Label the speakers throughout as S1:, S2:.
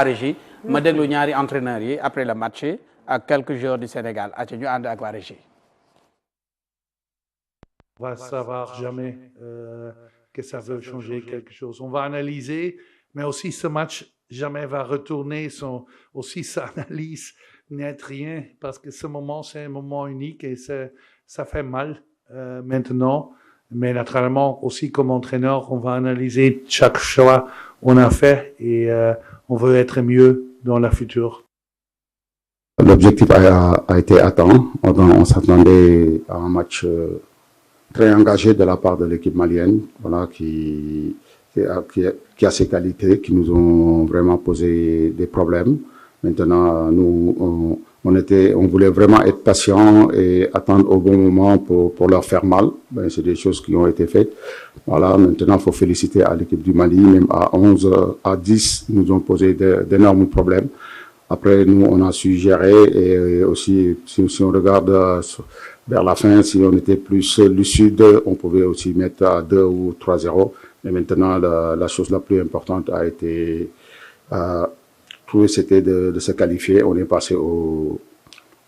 S1: régie ma déglu ñaari entraîneurs yi après le match ak quelques joueurs du Sénégal ak ñu ànd ak waa régie.
S2: On va savoir jamais que ça veut changer quelque chose. On va analyser, mais aussi ce match jamais va retourner aussi sa analyse n'est rien parce que ce moment c'est un moment unique et ça fait mal maintenant. Mais naturellement aussi comme entraîneur, on va analyser chaque choix qu'on a fait et on veut être mieux dans la future.
S3: L'objectif a été atteint. On s'attendait à un match très engagé de la part de l'équipe malienne, voilà, qui a ses qualités, qui nous ont vraiment posé des problèmes. Maintenant, nous, on voulait vraiment être patient et attendre au bon moment pour leur faire mal. Ben, c'est des choses qui ont été faites. Voilà, maintenant, il faut féliciter à l'équipe du Mali, même à 11, à 10, nous ont posé d'énormes problèmes. Après, nous, on a su gérer et aussi, si on regarde vers la fin, si on était plus lucide, on pouvait aussi mettre à 2 ou 3-0. Mais maintenant, la chose la plus importante a été, c'était de se qualifier. On est passé au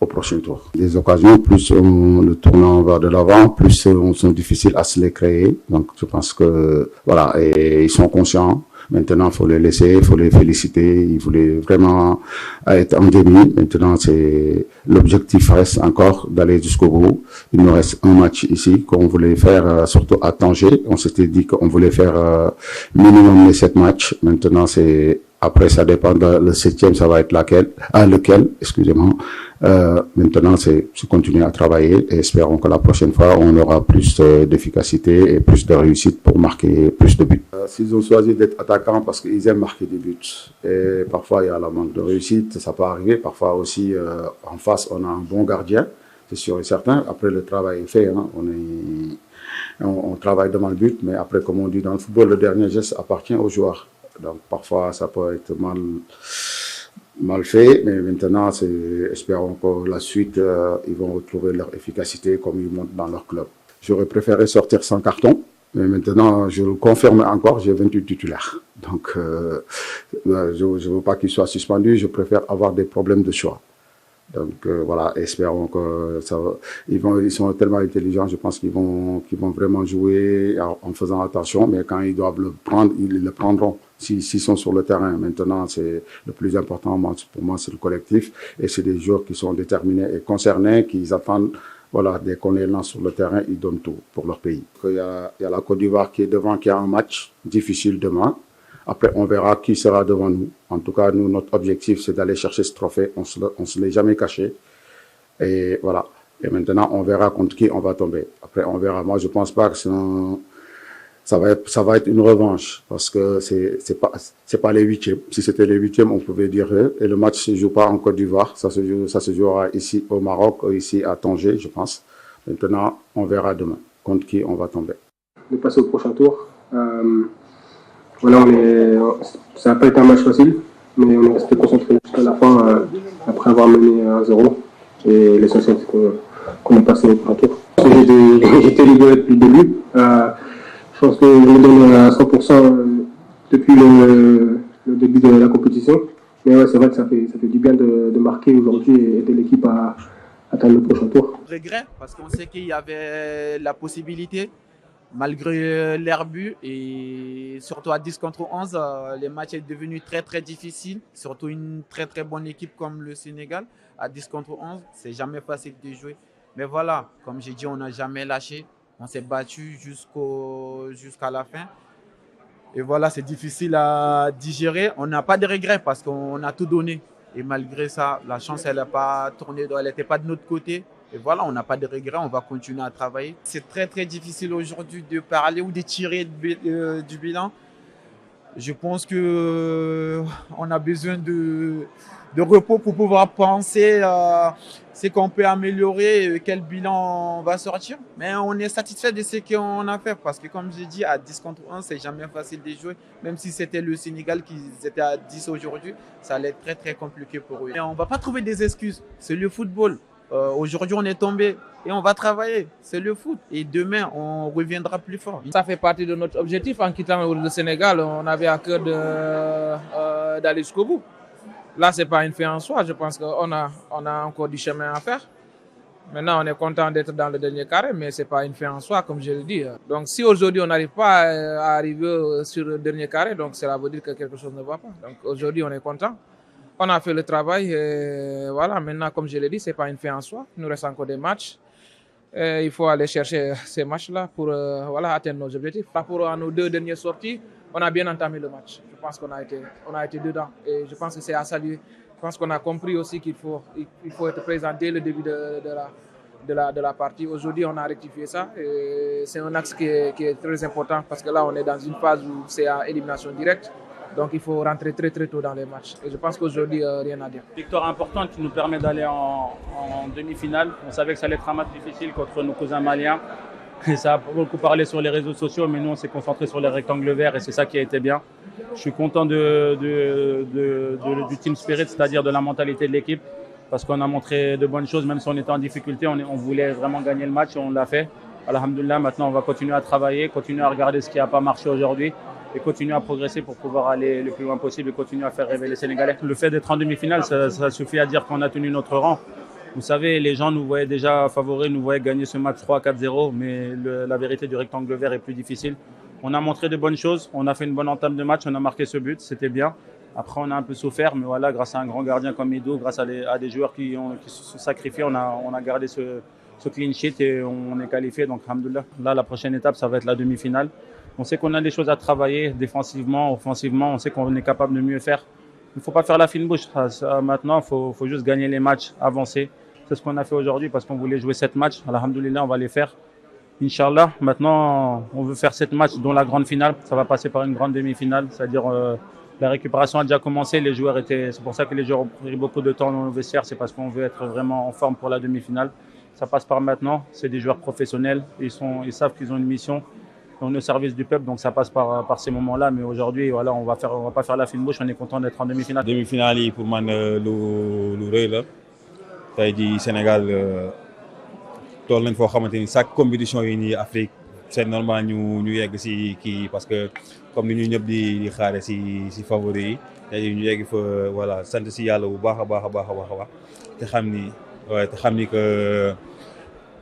S3: prochain tour. Les occasions, plus le tournant va de l'avant, plus sont difficiles à se les créer. Donc, je pense que, voilà, et ils sont conscients. Maintenant, il faut les laisser, il faut les féliciter. Ils voulaient vraiment être en demi. Maintenant, l'objectif reste encore d'aller jusqu'au bout. Il nous reste un match ici qu'on voulait faire, surtout à Tanger. On s'était dit qu'on voulait faire minimum les 7 matchs. Maintenant, après, ça dépend le 7e, ça va être lequel, excusez-moi. Maintenant, c'est continuer à travailler et espérons que la prochaine fois, on aura plus d'efficacité et plus de réussite pour marquer plus de buts. S'ils ont choisi d'être attaquants parce qu'ils aiment marquer des buts et parfois il y a la manque de réussite, ça peut arriver. Parfois aussi, en face, on a un bon gardien, c'est sûr et certain. Après, le travail est fait, hein. On travaille devant le but, mais après, comme on dit dans le football, le dernier geste appartient aux joueurs. Donc parfois ça peut être mal fait, mais maintenant espérons que la suite ils vont retrouver leur efficacité comme ils montent dans leur club. J'aurais préféré sortir sans carton, mais maintenant je le confirme encore, j'ai 28 titulaires. Donc je ne veux pas qu'ils soient suspendus, je préfère avoir des problèmes de choix. Donc voilà, espérons que ils sont tellement intelligents, je pense qu'ils vont vraiment jouer en faisant attention, mais quand ils doivent le prendre, ils le prendront s'ils sont sur le terrain. Maintenant, c'est le plus important pour moi, c'est le collectif et c'est des joueurs qui sont déterminés et concernés, qui attendent, voilà, dès qu'on les lance sur le terrain, ils donnent tout pour leur pays. Il y a la Côte d'Ivoire qui est devant, qui a un match difficile demain. Après, on verra qui sera devant nous. En tout cas, nous, notre objectif, c'est d'aller chercher ce trophée. On se l'est jamais caché. Et voilà. Et maintenant, on verra contre qui on va tomber. Après, on verra. Moi, je pense pas que ça va être une revanche. Parce que c'est pas les 8e. Si c'était les 8e, on pouvait dire, et le match se joue pas en Côte d'Ivoire. Ça se jouera ici au Maroc, ici à Tanger, je pense. Maintenant, on verra demain contre qui on va tomber.
S4: De passer au prochain tour. Voilà, ça n'a pas été un match facile, mais on est resté concentré jusqu'à la fin après avoir mené 1-0. Et l'essentiel, c'est qu'on est passé au premier tour. J'étais libéré depuis le début. Je pense que je me donne à 100% depuis le début de la compétition. Mais ouais, c'est vrai que ça fait du bien de marquer aujourd'hui et aider l'équipe à atteindre le prochain tour.
S5: Regret, parce qu'on sait qu'il y avait la possibilité. Malgré l'air but et surtout à 10 contre 11, le match est devenu très très difficile. Surtout une très très bonne équipe comme le Sénégal. À 10 contre 11, c'est jamais facile de jouer. Mais voilà, comme j'ai dit, on n'a jamais lâché. On s'est battu jusqu'à la fin. Et voilà, c'est difficile à digérer. On n'a pas de regrets parce qu'on a tout donné. Et malgré ça, la chance, elle n'a pas tourné, elle n'était pas de notre côté. Et voilà, on n'a pas de regrets, on va continuer à travailler. C'est très très difficile aujourd'hui de parler ou de tirer du bilan. Je pense qu'on a besoin de repos pour pouvoir penser ce qu'on peut améliorer, quel bilan on va sortir. Mais on est satisfait de ce qu'on a fait parce que comme j'ai dit, à 10 contre 1, c'est jamais facile de jouer. Même si c'était le Sénégal qui était à 10 aujourd'hui, ça allait être très très compliqué pour eux. Et on ne va pas trouver des excuses, c'est le football. Aujourd'hui, on est tombé et on va travailler. C'est le foot. Et demain, on reviendra plus fort.
S6: Ça fait partie de notre objectif. En quittant le Sénégal, on avait à cœur d'aller jusqu'au bout. Là, ce n'est pas une fin en soi. Je pense qu'on a encore du chemin à faire. Maintenant, on est content d'être dans le dernier carré, mais ce n'est pas une fin en soi, comme je l'ai dit. Donc, si aujourd'hui, on n'arrive pas à arriver sur le dernier carré, donc cela veut dire que quelque chose ne va pas. Donc, aujourd'hui, on est content. On a fait le travail. Et voilà, maintenant, comme je l'ai dit, ce n'est pas une fin en soi. Il nous reste encore des matchs. Et il faut aller chercher ces matchs-là pour voilà, atteindre nos objectifs. Par rapport à nos 2 dernières sorties, on a bien entamé le match. Je pense qu'on a été dedans. Et je pense que c'est à saluer. Je pense qu'on a compris aussi qu'il faut être présent dès le début de la partie. Aujourd'hui, on a rectifié ça. C'est un axe qui est très important parce que là, on est dans une phase où c'est à élimination directe. Donc, il faut rentrer très très tôt dans les matchs. Et je pense qu'aujourd'hui, rien à dire.
S7: Victoire importante qui nous permet d'aller en demi-finale. On savait que ça allait être un match difficile contre nos cousins maliens. Et ça a beaucoup parlé sur les réseaux sociaux, mais nous, on s'est concentré sur les rectangles verts et c'est ça qui a été bien. Je suis content du team spirit, c'est-à-dire de la mentalité de l'équipe, parce qu'on a montré de bonnes choses, même si on était en difficulté. On voulait vraiment gagner le match et on l'a fait. Alhamdoulilah, maintenant, on va continuer à travailler, continuer à regarder ce qui n'a pas marché aujourd'hui et continuer à progresser pour pouvoir aller le plus loin possible et continuer à faire rêver les Sénégalais. Le fait d'être en demi-finale, ça suffit à dire qu'on a tenu notre rang. Vous savez, les gens nous voyaient déjà favoris, nous voyaient gagner ce match 3-4-0, mais la vérité du rectangle vert est plus difficile. On a montré de bonnes choses, on a fait une bonne entame de match, on a marqué ce but, c'était bien. Après, on a un peu souffert, mais voilà, grâce à un grand gardien comme Midou, grâce à des joueurs qui se sont sacrifiés, on a gardé ce clean sheet et on est qualifié, donc alhamdoulilah. Là, la prochaine étape, ça va être la demi-finale. On sait qu'on a des choses à travailler défensivement, offensivement, on sait qu'on est capable de mieux faire. Il ne faut pas faire la fine bouche. Maintenant, il faut juste gagner les matchs, avancer. C'est ce qu'on a fait aujourd'hui parce qu'on voulait jouer 7 matchs. Alhamdoulilah, on va les faire. Inch'Allah, maintenant, on veut faire 7 matchs, dont la grande finale. Ça va passer par une grande demi-finale, c'est-à-dire la récupération a déjà commencé. C'est pour ça que les joueurs ont pris beaucoup de temps dans le vestiaire. C'est parce qu'on veut être vraiment en forme pour la demi-finale. Ça passe par maintenant. C'est des joueurs professionnels. Ils savent qu'ils ont une mission. On est au service du peuple, donc ça passe par ces moments-là. Mais aujourd'hui, voilà, on va pas faire la fine bouche. On est content d'être en demi-finale.
S8: Demi-finale, pour moi, le rëy la. tey jii Sénégal toll nañ foo xamante ni chaque compétition yi nii Afrique c'est normal ñu yegg si kii parce que comme ni ñu ñëpp di xaare si favori yi tey jii ñu yegg fa voilà sant si yàlla bu baax a baax te xam ni que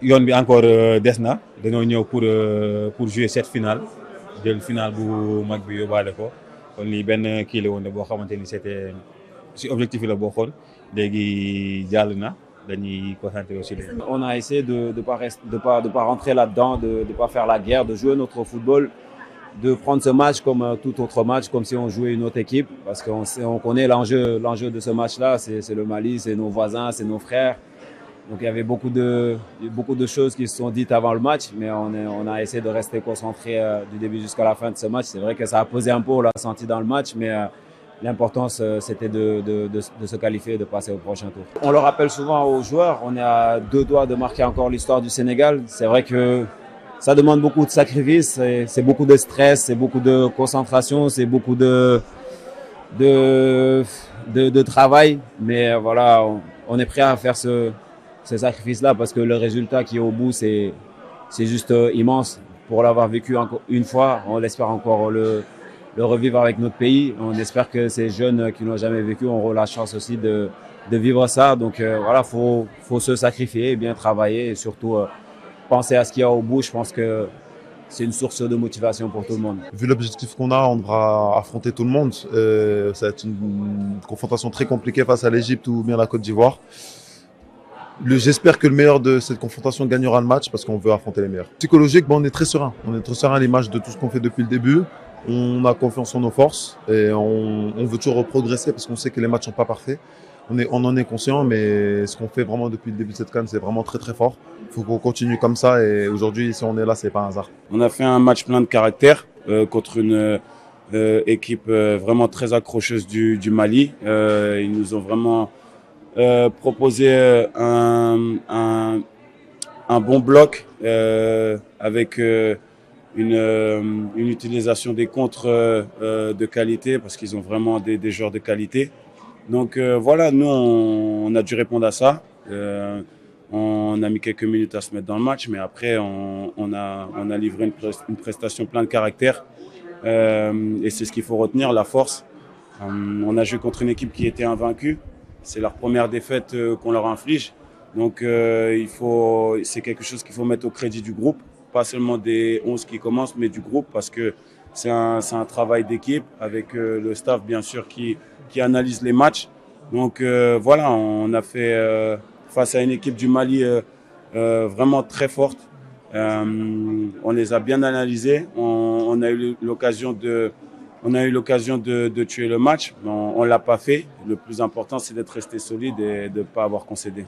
S8: yoon bi encore des na dañoo ñëw pour jouer cette finale jël finale bu mag bi yóbbaale ko kon lii benn kii la woon boo xamante ni c'était si objectif yi la bokkoon.
S9: On a essayé de pas rentrer là-dedans, de pas faire la guerre, de jouer notre football, de prendre ce match comme tout autre match, comme si on jouait une autre équipe, parce qu'on connaît l'enjeu de ce match-là, c'est le Mali, c'est nos voisins, c'est nos frères. Donc il y avait beaucoup de choses qui se sont dites avant le match, mais on a essayé de rester concentré du début jusqu'à la fin de ce match. C'est vrai que ça a pesé un peu, on l'a senti dans le match, mais l'importance, c'était de se qualifier et de passer au prochain tour. On le rappelle souvent aux joueurs, on est à 2 doigts de marquer encore l'histoire du Sénégal. C'est vrai que ça demande beaucoup de sacrifices, c'est beaucoup de stress, c'est beaucoup de concentration, c'est beaucoup de travail. Mais voilà, on est prêt à faire ce sacrifice-là parce que le résultat qui est au bout, c'est juste immense. Pour l'avoir vécu encore une fois, on l'espère encore le revivre avec notre pays. On espère que ces jeunes qui n'ont jamais vécu auront la chance aussi de vivre ça. Donc voilà, faut se sacrifier, bien travailler et surtout penser à ce qu'il y a au bout. Je pense que c'est une source de motivation pour tout le monde.
S10: Vu l'objectif qu'on a, on devra affronter tout le monde. Ça va être une confrontation très compliquée face à l'Égypte ou bien la Côte d'Ivoire. J'espère que le meilleur de cette confrontation gagnera le match parce qu'on veut affronter les meilleurs. Psychologiquement, on est très serein. On est très serein à l'image de tout ce qu'on fait depuis le début. On a confiance en nos forces et on veut toujours progresser parce qu'on sait que les matchs sont pas parfaits. On en est conscient, mais ce qu'on fait vraiment depuis le début de cette CAN, c'est vraiment très très fort. Il faut qu'on continue comme ça et aujourd'hui, si on est là, c'est pas un hasard.
S11: On a fait un match plein de caractère contre une équipe vraiment très accrocheuse du Mali. Ils nous ont vraiment proposé un bon bloc avec une utilisation des contres de qualité parce qu'ils ont vraiment des joueurs de qualité. Donc voilà, nous on a dû répondre à ça. On a mis quelques minutes à se mettre dans le match, mais après on a livré une prestation pleine de caractère et c'est ce qu'il faut retenir, la force. On a joué contre une équipe qui était invaincue. C'est leur première défaite qu'on leur inflige. Donc c'est quelque chose qu'il faut mettre au crédit du groupe, pas seulement des 11 qui commencent, mais du groupe, parce que c'est un travail d'équipe avec le staff bien sûr qui analyse les matchs. Donc voilà, on a fait face à une équipe du Mali vraiment très forte. On les a bien analysés. On a eu l'occasion de tuer le match, mais on l'a pas fait. Le plus important, c'est d'être resté solide et de ne pas avoir concédé.